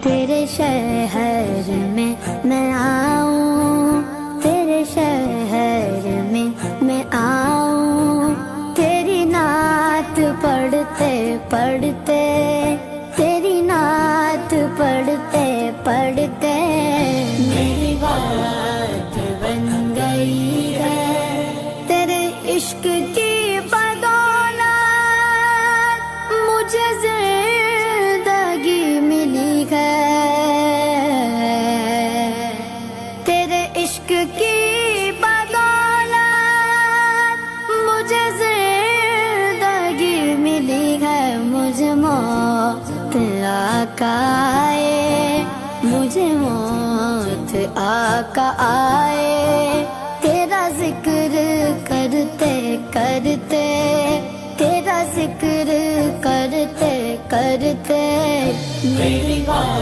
تیرے شہر میں میں آؤں، تیرے شہر میں آؤں، تیری نعت پڑھتے پڑھتے، تیری نعت پڑھتے پڑھتے میری بات بن گئی ہے، تیرے عشق کی بدولت مجھے زندگی ملی ہے، تیرے عشق کی بدولت مجھے زندگی ملی ہے، مجھے موت آقا آئے، مجھے موت آقا آئے، تیرا ذکر کرتے کرتے، تیرا ذکر کرتے کرتے میری